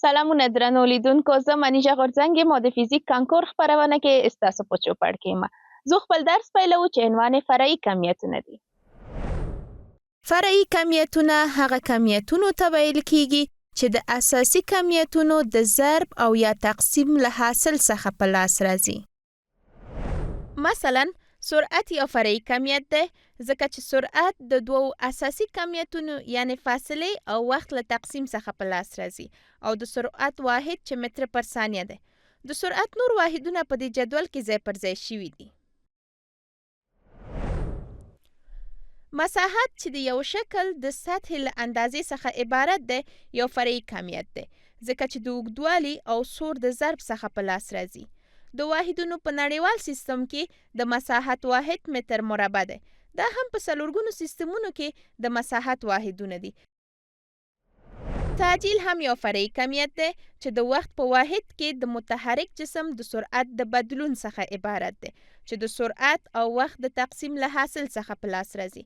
سلامونه درنو لیدونکو، زه منیژه غورځنګ یم او د فزیک کانکور خپرونه کې ستاسو په چوپړ کې یم. زه خپل درس پیلوو چې عنوان یې فرعي کمیتونه دی. فرعي کمیتونه هغه کمیتونو ته ویل کیږي چې د اساسي کمیتونو د ضرب او یا تقسیم له حاصل څخه په لاس راځي. مثلا سرعت یو فرعي کمیت دی ځکه چې سرعت د دوو اساسي کمیتونو یعنی فاصلې او وخت له تقسیم څخه په لاس راځي او د سرعت واحد چې متر پر ثانیه دی. د سرعت نور واحدونه په دې جدول کې ځای پر ځای شوي دي. مساحت چې د یو شکل د سطحې له اندازې څخه عبارت دی یو فرعي کمیت دی ځکه چې د اوږدوالي او سور د ضرب څخه په لاس راځي. د واحدونو په نړیوال سیستم کې د مساحت واحد متر مربع دی. دا هم په څلورګونو سیستمونو کې د مساحت واحدونه دي. تعجیل هم یو فرعي کمیت دی چې د وخت په واحد کې د متحرک جسم د سرعت د بدلون څخه عبارت دی چې د سرعت او وخت د تقسیم له حاصل څخه په لاس راځي.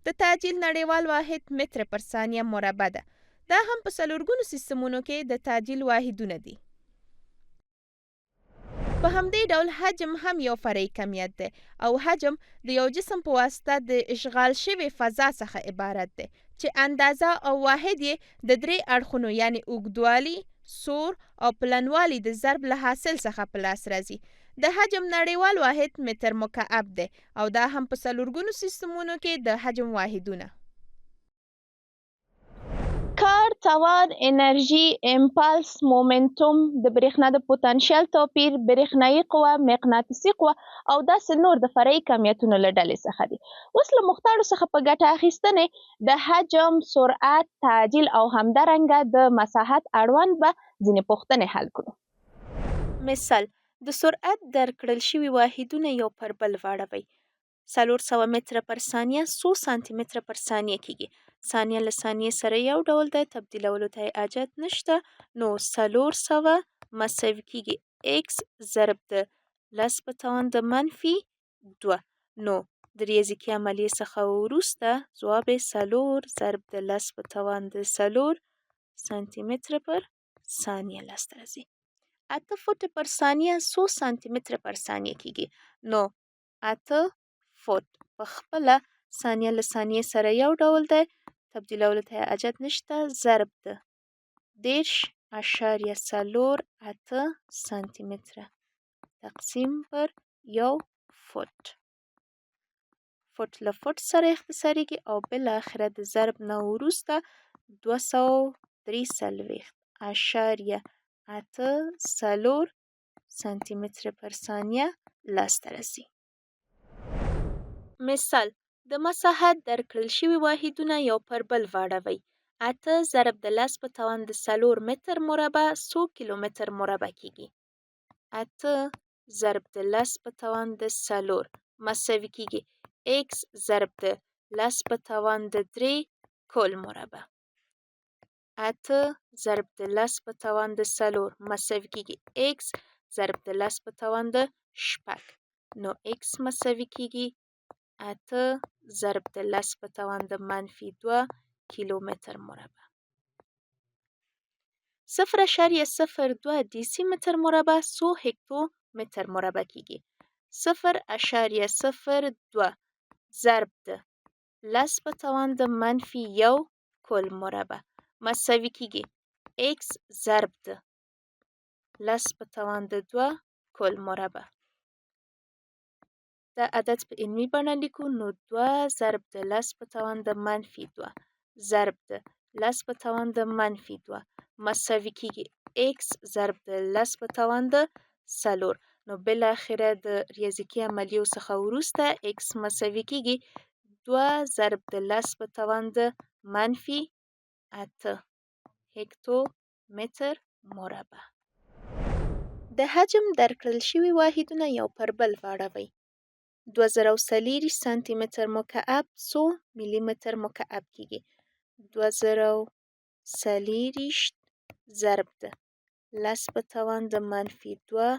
د تعجیل نړیوال واحد متر پر ثانیه مربع ده. دا هم په څلورګونو سیستمونو کې د تعجیل واحدونه دي. په همدې ډول حجم هم یو فرعي کمیت دی او حجم د یو جسم په واسطه د اشغال شوې فضا څخه عبارت دی چې اندازه او واحد یې د درې اړخونو یعنی اوږدوالي، سور او پلنوالي د ضرب له حاصل څخه په لاس راځي. د حجم نړیوال واحد متر مکعب دی او دا هم په څلورګونو سیستمونو کې د حجم واحدونه. کار، توان، انرژي، امپالس، مومنټوم، د برېښنا د پوتنشیل توپیر، برېښنایي قوه، مقناطیسي قوه او داسې نور د فرعي کمیتونو له ډلې څخه دي. اوس له مختارو څخه په ګټه اخیستنې د حجم، سرعت، تعجیل او همدارنګه د مساحت اړوند به ځینې پوښتنې حل کړو. مثال د سرعت درکړل شوي واحدونه یو پر بل واړوئ. 400 متره پر ثانیه څو سانتي متره پر ثانیه کیږي. ثانیه له ثانیې سره یو ډول دی، تبدیلولو ته یې حاجت نشته. نو 400 مساوي کیږي x ضرب د 10 په توان د منفي 2. نو د ریاضیکي عملیې څخه وروسته ځواب یې 4 ضرب د 10 په توان د 4 سانتي متره پر ثانیه لاسته راځي. 8 فوټه پر ثانیه څو سانتي متره پر ثانیه کیږي. نو 8 فوټ په خپله ثانیه له ثانیې سره یو ډول دی، تبدیلولو ته یې حاجت نشته. ضرب د 10.48 سانتي متره تقسیم پر یو فوټ. فوټ له فوټ سره اختصاریږي او بالاخره د ضرب نه وروسته 243.84 سانتي متره پر ثانیه لاسته راځي. مثال د مساحت درکړل شوي واحدونه یو پر بل واړوئ. 8 ضرب د 10 په توان د 4 متر مربع څو کیلومتر مربع کیږي. 8 ضرب د 10 په توان د 4 مساوي کیږي x ضرب د 10 په توان د 3 کل مربع. 8 ضرب د 10 په توان د 4 مساوي کیږي x ضرب د 10 په توان د 6. نو x مساوي کیږي 8 ضرب د 10 په توان د منفي 2 کیلومتر مربع. 0.02 ډیسی متر مربع څو هکتو متر مربع کیږي. 0.02 ضرب د 10 په توان د منفي 1 کل مربع مساوي کیږي x ضرب د 10 په توان د 2 کل مربع. دا عدد په علمي بڼه لیکو. نو 2 ضرب د 10 په توان د منفي 2 ضرب د 10 په توان د منفي 2 مساوي کیږي x ضرب د 10 په توان د 4. نو بالاخره د ریاضیکي عملیو څخه وروسته x مساوي کیږي 2 ضرب د 10 په توان د منفي 8 هکتو متر مربع. د حجم درکړل شوي واحدونه یو پر بل واړوئ. 2040 سانتي متر مکعب څو ملي متر مکعب کیږي. 2040 ضرب د 10 په توان د منفي 2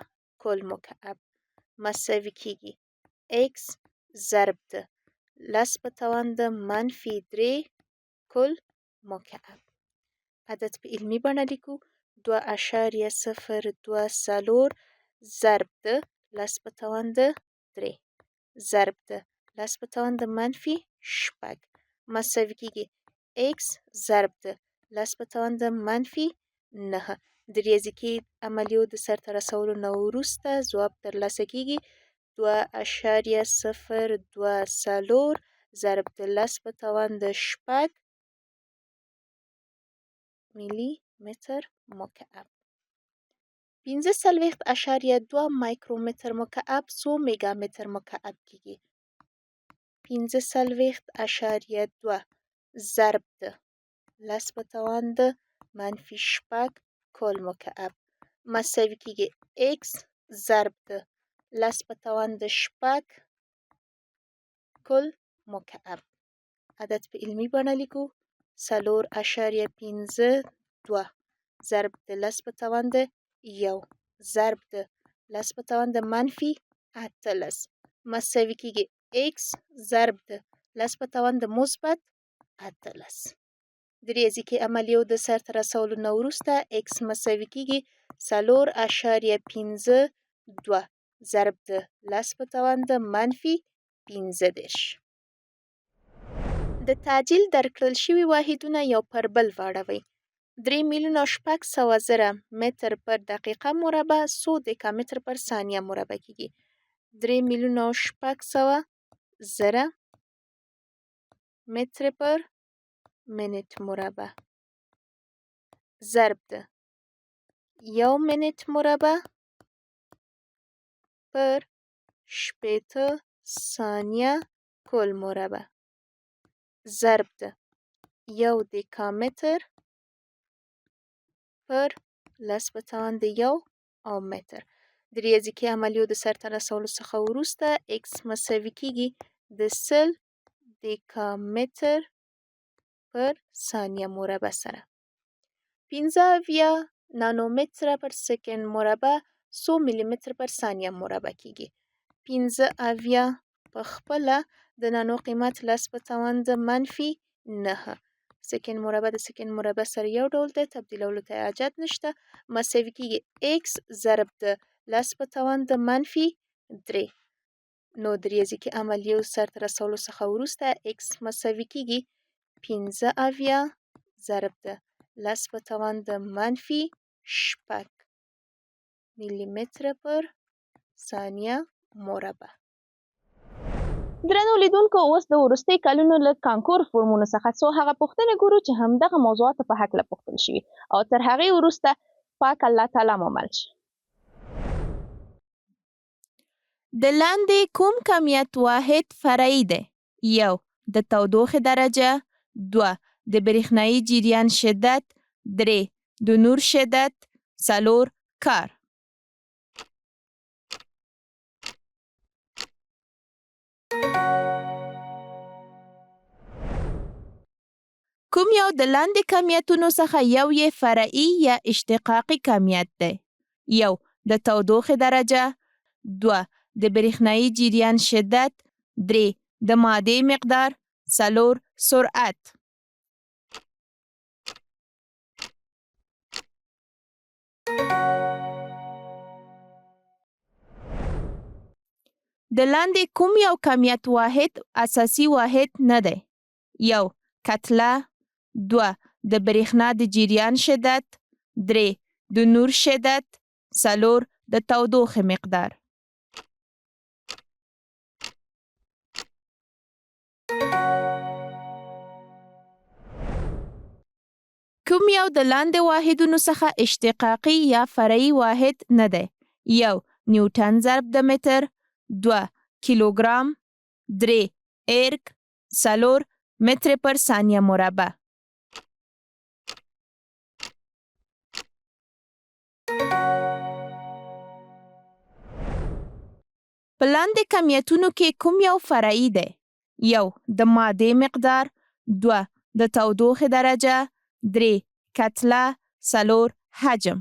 کل مکعب مساوي کیږي x ضرب د 10 په توان د منفي 3 کل مکعب. عدد په علمي بڼه لیکو. 2.024 ضرب د 10^3 ضرب د 10^-6 مساوي کېږي x ضرب د 10^-9. د ریاضیکي عملیو د سرته رسولو نه وروسته ځواب ترلاسه کېږي 2.024 ضرب د 10^6 میلی متر مکعب. 45.2 مایکرومتر مکعب څو میگا متر مکعب کېږي؟ 45.2 ضرب د 10^-6 کل مکعب مساوي کېږي x ضرب د 10^-6 کل مکعب. عدد په علمي بڼه لیکو 4.52 ضرب د 10^-1 ضرب د 10^-18 مساوي کېږي x ضرب د 10^-18. د ریاضیکي عملیو د سرته رسولو نه وروسته x مساوي کېږي 4.52 ضرب د 10^-15. د تعجیل درکړل شوي واحدونه یو پر بل واړوئ. 3,600,000 متر پر دقیقه مربع څو دکامتر پر ثانیه مربع کېږي؟ 3,600,000 متر پر منټ مربع ضرب د 1 منټ مربع پر 60 ثانیه کل مربع ضرب د 1 دکامتر پر 10^1 متر. د ریاضیکي عملیو د سرته رسولو څخه وروسته x مساوي کېږي د 10 دکامتر پر ثانیه مربع سره. 15 نانومتره پر سکند مربع څو میلی متر پر ثانیه مربع کېږي؟ 15 په خپله د نانو قیمت 10^-9 سکند مربع د سکند مربع سره یو ډول دی، تبدیلولو ته حاجت نشته. مساوي کېږي x ضرب د 10^-3. نو د ریاضیکي عملیو سرته رسولو څخه وروسته x مساوي کېږي 15 ضرب د 10^-6 میلی متر پر ثانیه مربع. درنو لیدونکو، اوس د وروستي کلونو له کانکور فورمونو څخه څو هغه پوښتنې ګورو چې همدغه موضوعاتو په هکله پوښتل شوي او تر هغې وروسته پاک الله تعالی مو مل شي. د لاندې کوم کمیت واحد فرعي دی؟ 1. د تودوخې درجه 2. د برېښنايي جریان شدت 3. د نور شدت 4. کار. کوم یو د لاندې کمیتونو څخه یو یې فرعي یا اشتقاقي کمیت دی؟ 1. د تودوخې درجه 2. د برېښنايي جریان شدت 3. د مادې مقدار 4. سرعت. د لاندې کوم یو کمیت واحد اساسي واحد نه دی؟ 1. کتله 2. د برېښنا د جریان شدت 3. د نور شدت 4. د تودوخې مقدار. کوم یو د لاندې واحدونو څخه اشتقاقي یا فرعي واحد نه دی؟ 1. نیوټن ضرب د متر 2. کیلوګرام 3. ارګ 4. متر پر ثانیه مربع. په لاندې کمیتونو کې کوم یو فرعي دی؟ 1. د مادې مقدار 2. د تودوخې درجه 3. کتله 4. حجم.